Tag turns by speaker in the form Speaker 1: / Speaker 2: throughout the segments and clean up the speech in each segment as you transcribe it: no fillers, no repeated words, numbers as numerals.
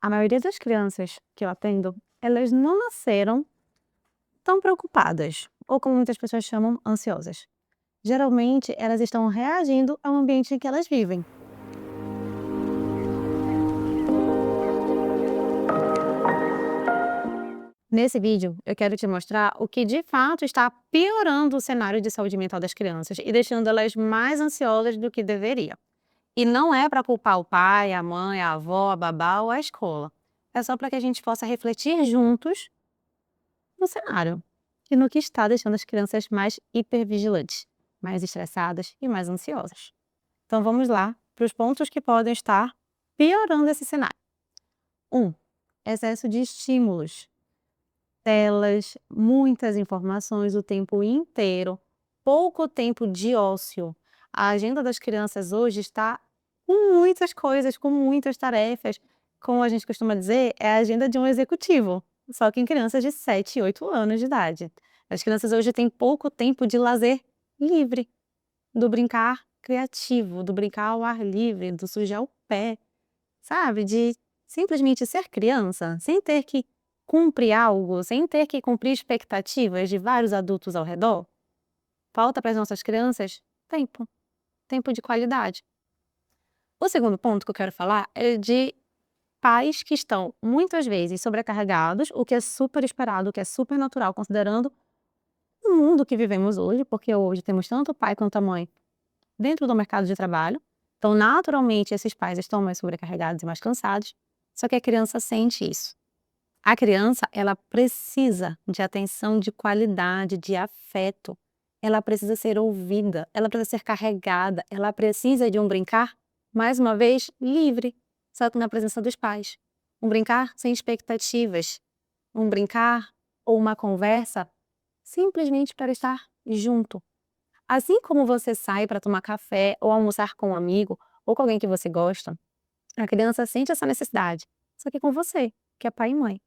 Speaker 1: A maioria das crianças que eu atendo, elas não nasceram tão preocupadas, ou como muitas pessoas chamam, ansiosas. Geralmente, elas estão reagindo ao ambiente em que elas vivem. Nesse vídeo, eu quero te mostrar o que de fato está piorando o cenário de saúde mental das crianças e deixando elas mais ansiosas do que deveria. E não é para culpar o pai, a mãe, a avó, a babá ou a escola. É só para que a gente possa refletir juntos no cenário e no que está deixando as crianças mais hipervigilantes, mais estressadas e mais ansiosas. Então vamos lá para os pontos que podem estar piorando esse cenário. 1. Excesso de estímulos. Telas, muitas informações o tempo inteiro, pouco tempo de ócio. A agenda das crianças hoje está com muitas coisas, com muitas tarefas. Como a gente costuma dizer, é a agenda de um executivo, só que em crianças de 7 e 8 anos de idade. As crianças hoje têm pouco tempo de lazer livre, do brincar criativo, do brincar ao ar livre, do sujar o pé, sabe? De simplesmente ser criança, sem ter que cumprir algo, sem ter que cumprir expectativas de vários adultos ao redor. Falta para as nossas crianças tempo, tempo de qualidade. O segundo ponto que eu quero falar é de pais que estão muitas vezes sobrecarregados, o que é super esperado, o que é super natural, considerando o mundo que vivemos hoje, porque hoje temos tanto o pai quanto a mãe dentro do mercado de trabalho. Então, naturalmente, esses pais estão mais sobrecarregados e mais cansados, só que a criança sente isso. A criança, ela precisa de atenção de qualidade, de afeto. Ela precisa ser ouvida, ela precisa ser carregada, ela precisa de um brincar, mais uma vez, livre, só que na presença dos pais. Um brincar sem expectativas, um brincar ou uma conversa simplesmente para estar junto. Assim como você sai para tomar café ou almoçar com um amigo ou com alguém que você gosta, a criança sente essa necessidade, só que com você, que é pai e mãe.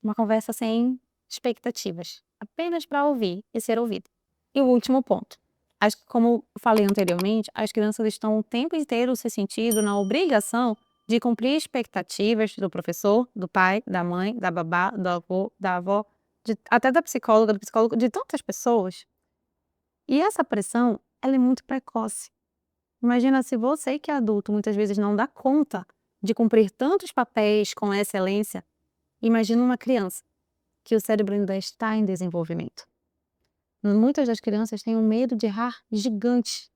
Speaker 1: Uma conversa sem expectativas, apenas para ouvir e ser ouvido. E o último ponto. Como eu falei anteriormente, as crianças estão o tempo inteiro se sentindo na obrigação de cumprir expectativas do professor, do pai, da mãe, da babá, do avô, da avó, até da psicóloga, do psicólogo, de tantas pessoas. E essa pressão, ela é muito precoce. Imagina se você que é adulto muitas vezes não dá conta de cumprir tantos papéis com excelência. Imagina uma criança que o cérebro ainda está em desenvolvimento. Muitas das crianças têm um medo de errar gigante.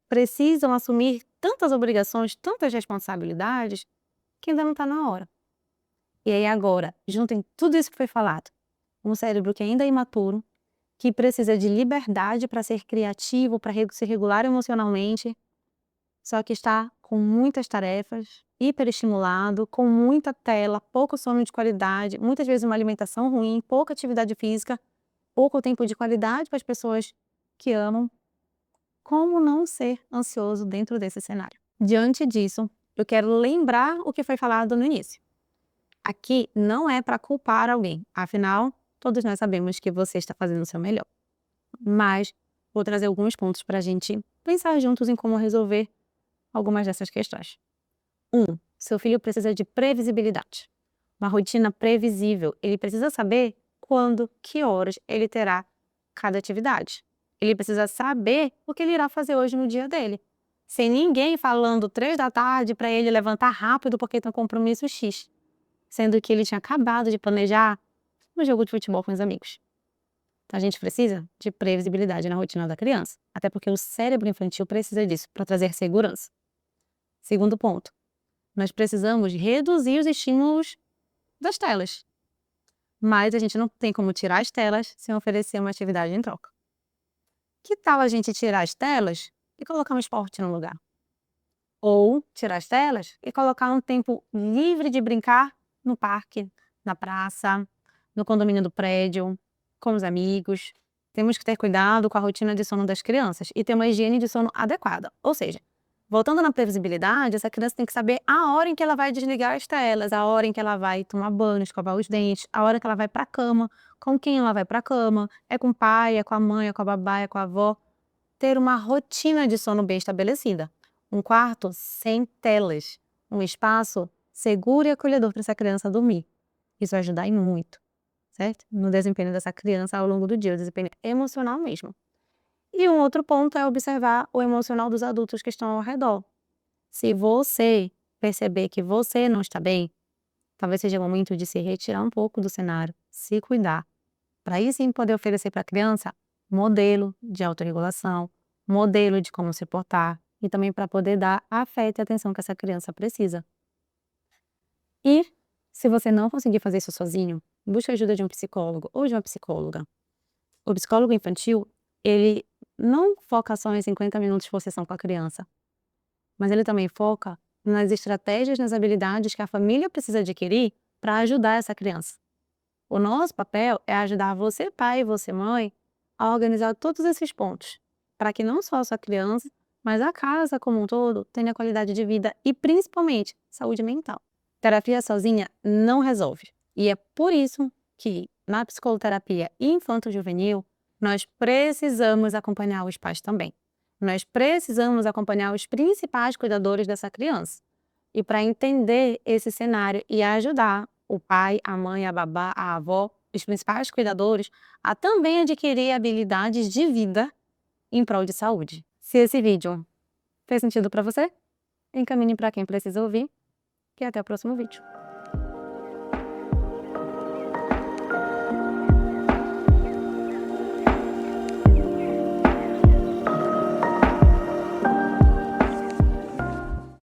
Speaker 1: Precisam assumir tantas obrigações, tantas responsabilidades, que ainda não está na hora. E aí agora, juntem tudo isso que foi falado. Um cérebro que ainda é imaturo, que precisa de liberdade para ser criativo, para se regular emocionalmente, só que está com muitas tarefas, hiperestimulado, com muita tela, pouco sono de qualidade, muitas vezes uma alimentação ruim, pouca atividade física, pouco tempo de qualidade para as pessoas que amam. Como não ser ansioso dentro desse cenário? Diante disso, eu quero lembrar o que foi falado no início. Aqui não é para culpar alguém, afinal, todos nós sabemos que você está fazendo o seu melhor. Mas vou trazer alguns pontos para a gente pensar juntos em como resolver algumas dessas questões. 1. Seu filho precisa de previsibilidade. Uma rotina previsível. Ele precisa saber quando, que horas ele terá cada atividade. Ele precisa saber o que ele irá fazer hoje no dia dele. Sem ninguém falando 3 da tarde para ele levantar rápido porque tem um compromisso X. Sendo que ele tinha acabado de planejar um jogo de futebol com os amigos. Então, a gente precisa de previsibilidade na rotina da criança. Até porque o cérebro infantil precisa disso para trazer segurança. Segundo ponto. Nós precisamos reduzir os estímulos das telas. Mas a gente não tem como tirar as telas sem oferecer uma atividade em troca. Que tal a gente tirar as telas e colocar um esporte no lugar? Ou tirar as telas e colocar um tempo livre de brincar no parque, na praça, no condomínio do prédio, com os amigos. Temos que ter cuidado com a rotina de sono das crianças e ter uma higiene de sono adequada. Ou seja, voltando na previsibilidade, essa criança tem que saber a hora em que ela vai desligar as telas, a hora em que ela vai tomar banho, escovar os dentes, a hora que ela vai para a cama, com quem ela vai para a cama, é com o pai, é com a mãe, é com a babá, é com a avó. Ter uma rotina de sono bem estabelecida. Um quarto sem telas, um espaço seguro e acolhedor para essa criança dormir. Isso vai ajudar e muito, certo? No desempenho dessa criança ao longo do dia, o desempenho emocional mesmo. E um outro ponto é observar o emocional dos adultos que estão ao redor. Se você perceber que você não está bem, talvez seja o momento de se retirar um pouco do cenário, se cuidar, para aí sim poder oferecer para a criança modelo de autorregulação, modelo de como se portar e também para poder dar afeto e atenção que essa criança precisa. E se você não conseguir fazer isso sozinho, busque a ajuda de um psicólogo ou de uma psicóloga. O psicólogo infantil, ele não foca só em 50 minutos por sessão com a criança, mas ele também foca nas estratégias, nas habilidades que a família precisa adquirir para ajudar essa criança. O nosso papel é ajudar você, pai, e você, mãe, a organizar todos esses pontos, para que não só a sua criança, mas a casa como um todo tenha qualidade de vida e, principalmente, saúde mental. Terapia sozinha não resolve. E é por isso que, na psicoterapia infanto-juvenil, nós precisamos acompanhar os pais também. Nós precisamos acompanhar os principais cuidadores dessa criança. E para entender esse cenário e ajudar o pai, a mãe, a babá, a avó, os principais cuidadores, a também adquirir habilidades de vida em prol de saúde. Se esse vídeo fez sentido para você, encaminhe para quem precisa ouvir e até o próximo vídeo.